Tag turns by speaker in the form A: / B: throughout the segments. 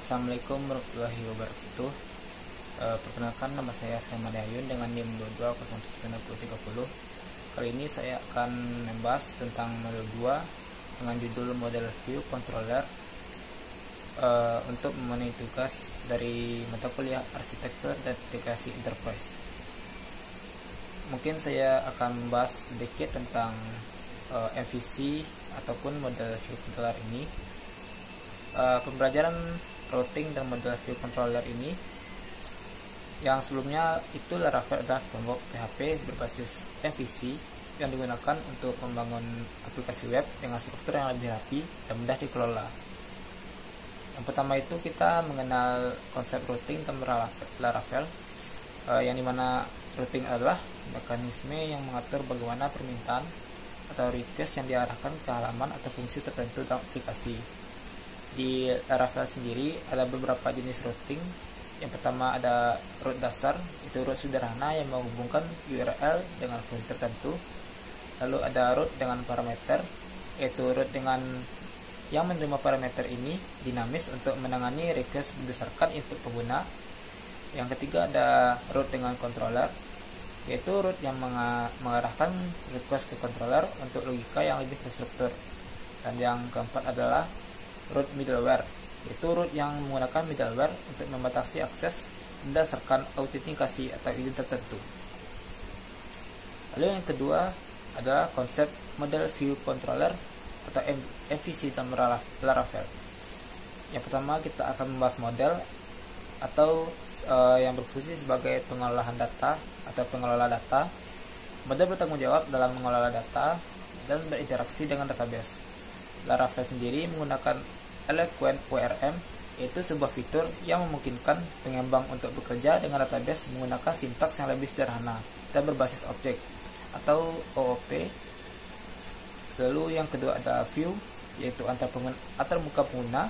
A: Assalamualaikum warahmatullahi wabarakatuh. Perkenalkan, nama saya Saiman Ayun dengan NIM 22016030. Kali ini saya akan membahas tentang model 2 dengan judul model view controller untuk memenuhi tugas dari mata kuliah arsitektur dan aplikasi enterprise. Mungkin saya akan membahas sedikit tentang MVC ataupun model view controller ini. Pembelajaran routing dan model view controller ini yang sebelumnya itu Laravel adalah framework PHP berbasis MVC yang digunakan untuk membangun aplikasi web dengan struktur yang lebih rapi dan mudah dikelola. Yang pertama itu kita mengenal konsep routing dan Laravel, yang dimana routing adalah mekanisme yang mengatur bagaimana permintaan atau request yang diarahkan ke halaman atau fungsi tertentu dalam aplikasi. Di Laravel sendiri ada beberapa jenis routing. Yang pertama ada root dasar, itu root sederhana yang menghubungkan URL dengan fungsi tertentu. Lalu ada root dengan parameter, yaitu root dengan yang menerima parameter ini dinamis untuk menangani request berdasarkan input pengguna. Yang ketiga ada root dengan controller, yaitu root yang mengarahkan request ke controller untuk logika yang lebih terstruktur. Dan yang keempat adalah root middleware, yaitu root yang menggunakan middleware untuk membatasi akses berdasarkan autentikasi atau izin tertentu. Lalu yang kedua adalah konsep model view controller atau MVC dalam Laravel. Yang pertama kita akan membahas model atau yang berfungsi sebagai pengolahan data atau pengelola data. Model bertanggung jawab dalam mengelola data dan berinteraksi dengan database. Laravel sendiri menggunakan Eloquent ORM, yaitu sebuah fitur yang memungkinkan pengembang untuk bekerja dengan database menggunakan sintaks yang lebih sederhana dan berbasis objek atau OOP. Lalu yang kedua ada view, yaitu antar muka pengguna.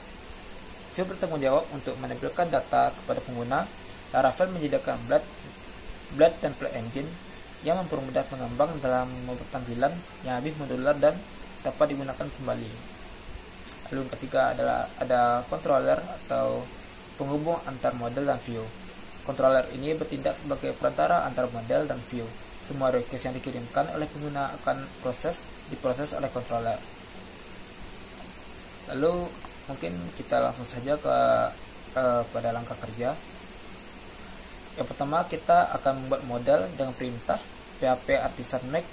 A: View bertanggung jawab untuk menampilkan data kepada pengguna. Laravel menyediakan Blade dan Play Engine yang mempermudah pengembang dalam membuat tampilan yang lebih modular dan dapat digunakan kembali. Lalu yang ketiga adalah ada controller atau penghubung antar model dan view. Controller ini bertindak sebagai perantara antar model dan view. Semua request yang dikirimkan oleh pengguna akan diproses oleh controller. Lalu mungkin kita langsung saja pada langkah kerja. Yang pertama kita akan membuat model dengan perintah PHP artisan make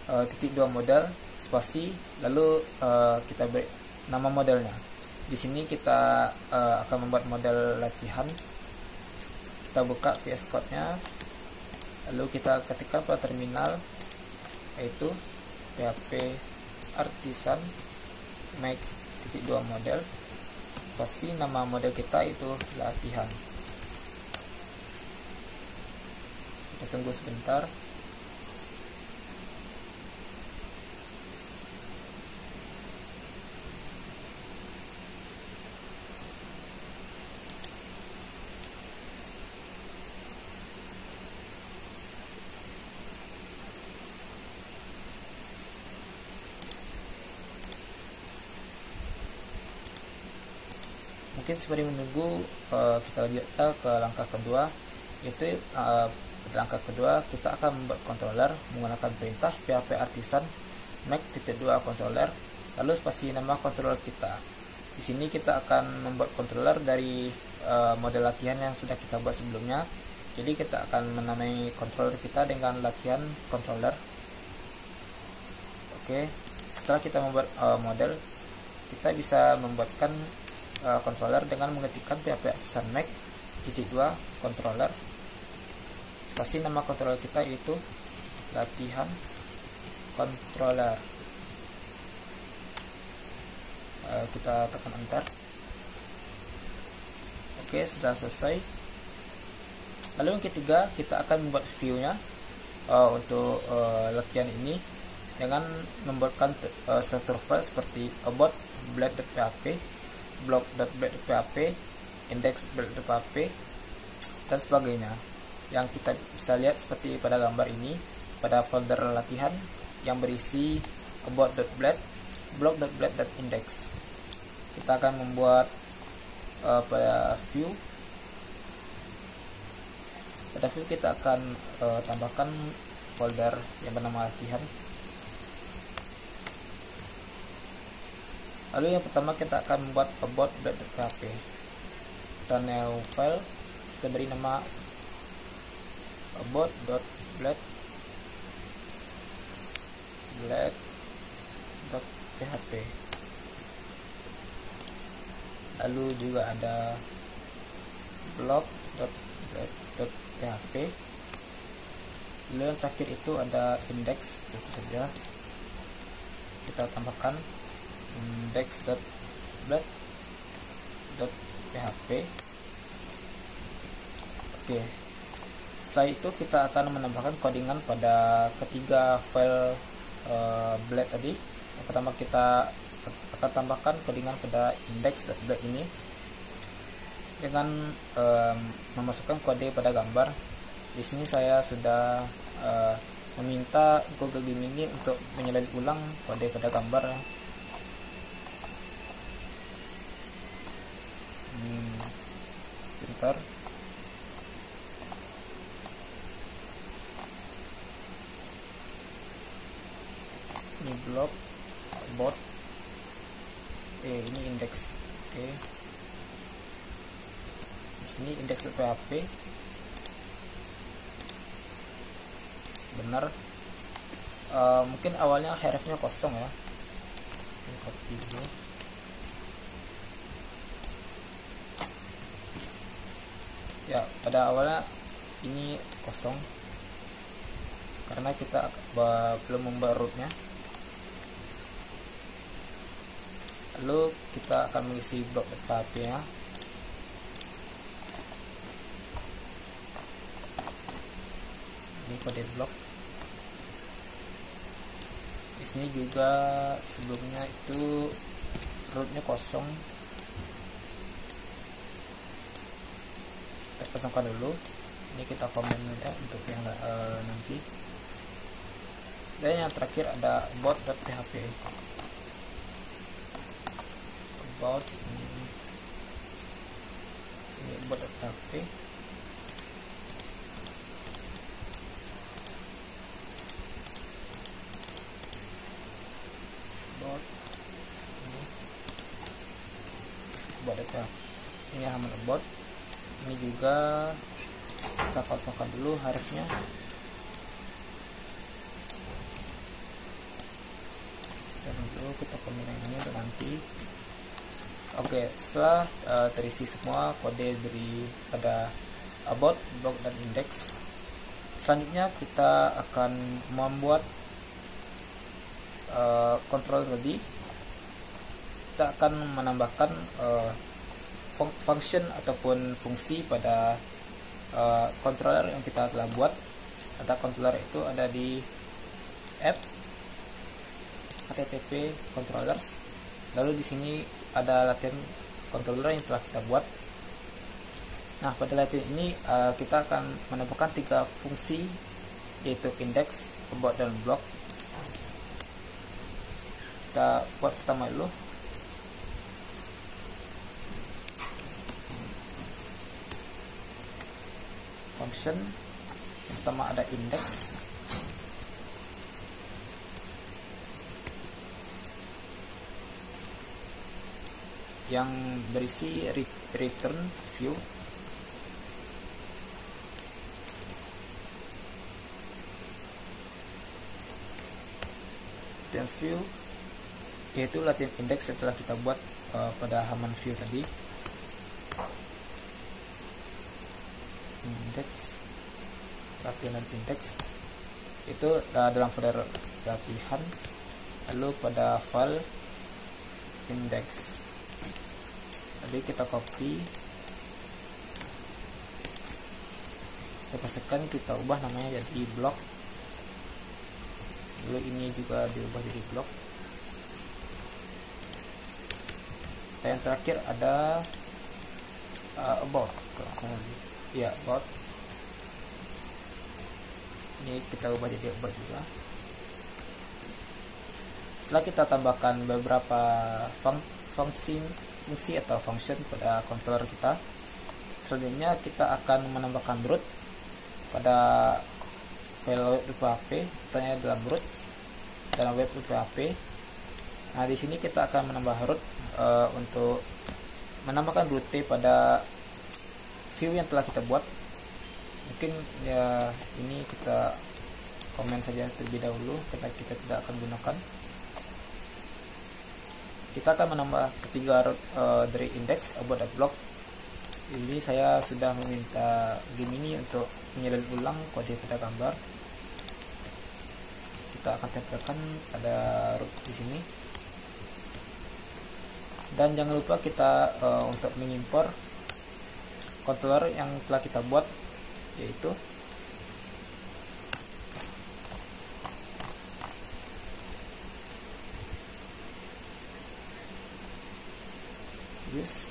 A: _2 model spasi, lalu kita beri nama modelnya. Di sini kita akan membuat model latihan. Kita buka VS Code-nya, lalu kita ketikkan pada terminal, yaitu PHP artisan make _2 model spasi, nama model kita itu latihan. Kita tunggu sebentar. Mungkin sembari menunggu, kita lanjut ke langkah kedua, yaitu pada langkah kedua kita akan membuat controller menggunakan perintah PHP artisan make _2 controller, lalu spasi nama controller kita. Di sini kita akan membuat controller dari model latihan yang sudah kita buat sebelumnya. Jadi kita akan menamai controller kita dengan latihan controller. Oke, setelah kita membuat model, kita bisa membuatkan controller dengan mengetikkan PHP artisan make _2 controller spasi nama controller kita yaitu latihan controller. Kita tekan enter. Oke, sudah selesai. Lalu yang ketiga kita akan membuat view-nya untuk latihan ini dengan membuatkan struktur file seperti about blade.php, blog.blade.php, index.blade.php, dan sebagainya, yang kita bisa lihat seperti pada gambar ini pada folder latihan yang berisi about.blade, blog.blade.index. Kita akan membuat pada view kita akan tambahkan folder yang bernama latihan. Lalu yang pertama kita akan membuat about.php. Kita new file, kita beri nama about.blade.php. Lalu juga ada blog.blade.php. Lalu yang terakhir itu ada index, tentu saja kita tambahkan index.blade.php. Oke. Setelah itu kita akan menambahkan codingan pada ketiga file blade tadi. Yang pertama kita akan tambahkan codingan pada index.blade ini dengan memasukkan kode pada gambar. Di sini saya sudah meminta Google Gemini untuk menyalin ulang kode pada gambar. Bentar. Ini blog bot. Ini index. Oke. Di sini index.php. Benar. Mungkin awalnya hrefnya kosong ya. Ini copy dulu. Ya, pada awalnya ini kosong karena kita belum membuat rootnya. Lalu kita akan mengisi blog.php nya. Ini kode blog. Di sini juga sebelumnya itu rootnya kosong. Kita kosongkan dulu. Ini kita komen ya untuk yang nanti. Dan yang terakhir ada about.php. About ini about.php. About.php. Ini halaman about. Ini juga kita kosongkan dulu hrefnya. Dan dulu kita komen ini untuk nanti. Oke, setelah terisi semua kode dari pada about, blog, dan index, selanjutnya kita akan membuat control tadi. Kita akan menambahkan function ataupun fungsi pada controller yang kita telah buat. Ada controller itu ada di app http controllers. Lalu di sini ada latihan controller yang telah kita buat. Nah, pada latihan ini kita akan menambahkan 3 fungsi, yaitu index, about, dan block. Kita buat pertama dulu. Function yang pertama ada index. Yang berisi return view. Return view yaitu latihan index setelah kita buat pada halaman view tadi. Index, latihan index itu dalam folder latihan. Lalu pada file index, jadi kita copy, kita pastikan, kita ubah namanya jadi blog. Lalu ini juga diubah jadi blog. Dan yang terakhir ada about, ya about. Ini kita ubah jadi about juga. Setelah kita tambahkan beberapa fungsi atau function pada controller kita. Selanjutnya kita akan menambahkan root pada file web.php, contohnya dalam root dalam web.php. Nah, di sini kita akan menambah root untuk menambahkan root pada view yang telah kita buat. Mungkin ya ini kita komen saja terlebih dahulu karena kita tidak akan gunakan. Kita akan menambah ketiga root dari index about.block. Ini saya sudah meminta Gemini untuk menyalin ulang kode pada gambar. Kita akan tempelkan pada root di sini. Dan jangan lupa kita untuk mengimpor controller yang telah kita buat, yaitu this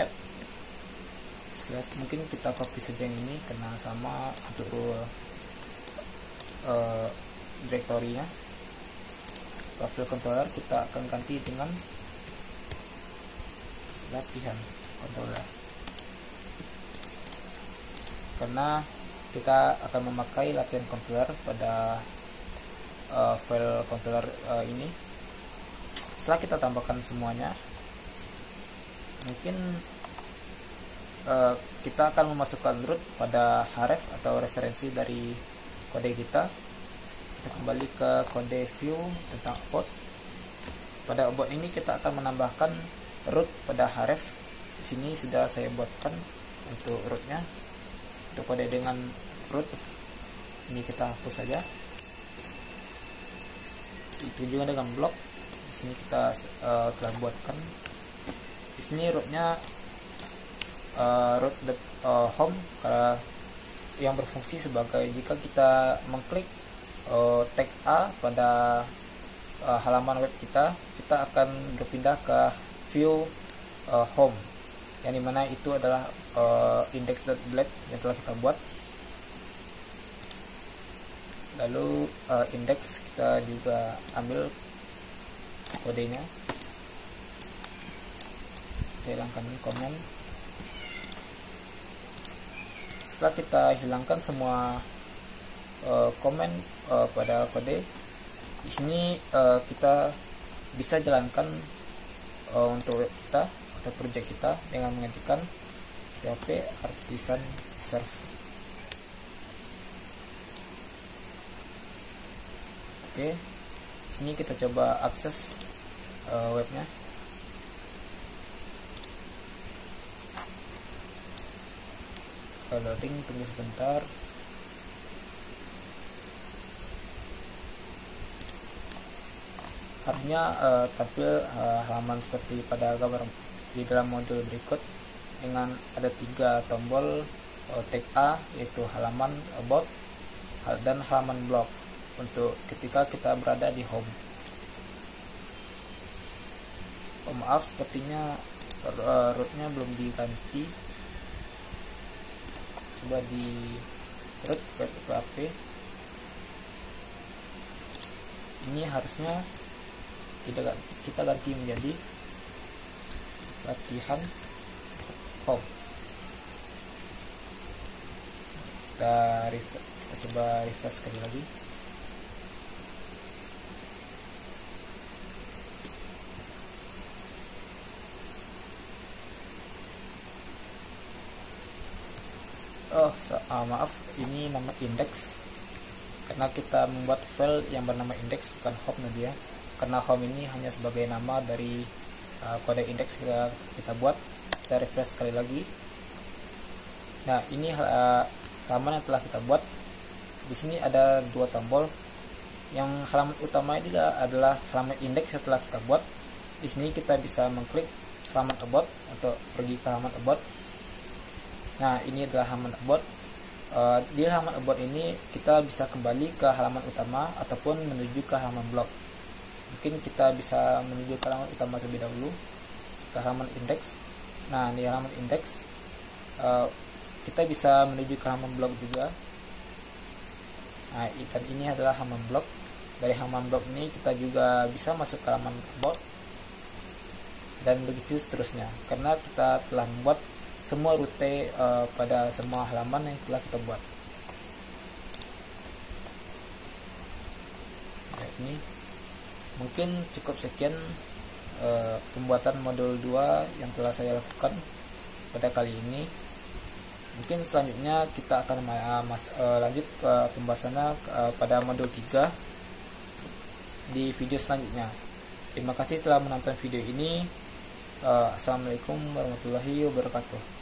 A: app slash, mungkin kita copy saja yang ini karena sama untuk direktorinya. File controller kita akan ganti dengan latihan controller karena kita akan memakai latihan controller pada file controller ini. Setelah kita tambahkan semuanya, mungkin kita akan memasukkan root pada href atau referensi dari kode kita. Kita kembali ke kode view tentang about. Pada about ini kita akan menambahkan root pada href. Di sini sudah saya buatkan untuk rootnya, untuk kode dengan root. Ini kita hapus saja. Itu juga dengan block. Di sini kita telah buatkan. Di sini rootnya root home yang berfungsi sebagai jika kita mengklik tag A pada halaman web kita akan berpindah ke view home, yang dimana itu adalah index.blade yang telah kita buat. Lalu index kita juga ambil kodenya, kita hilangkan komen. Setelah kita hilangkan semua komen pada kode, di sini kita bisa jalankan untuk web kita atau project kita dengan mengetikkan PHP artisan serve. Oke, sini kita coba akses webnya. Loading, tunggu sebentar. Harusnya tampil halaman seperti pada gambar di dalam modul berikut dengan ada 3 tombol tag A, yaitu halaman about dan halaman blog untuk ketika kita berada di home. Oh, maaf, sepertinya rootnya belum diganti. Coba di root PHP ini harusnya kita ganti menjadi latihan home. Kita coba refresh sekali lagi. Maaf, ini nama index karena kita membuat file yang bernama index, bukan home dia. Karena home ini hanya sebagai nama dari kode index kita buat. Kita refresh sekali lagi. Nah, ini halaman yang telah kita buat. Di sini ada 2 tombol. Yang halaman utama ini adalah halaman index yang telah kita buat. Di sini kita bisa mengklik halaman about atau pergi ke halaman about. Nah, ini adalah halaman about. Di halaman about ini kita bisa kembali ke halaman utama ataupun menuju ke halaman blog. Mungkin kita bisa menuju ke halaman utama terlebih dahulu, ke halaman index. Nah, di halaman index kita bisa menuju ke halaman blog juga. Nah, dan ini adalah halaman blog. Dari halaman blog ini kita juga bisa masuk ke halaman about. dan begitu seterusnya, karena kita telah membuat semua rute pada semua halaman yang telah kita buat. Nah, ini mungkin cukup sekian pembuatan modul 2 yang telah saya lakukan pada kali ini. Mungkin selanjutnya kita akan lanjut ke pembahasannya pada modul 3 di video selanjutnya. Terima kasih telah menonton video ini. Assalamualaikum warahmatullahi wabarakatuh.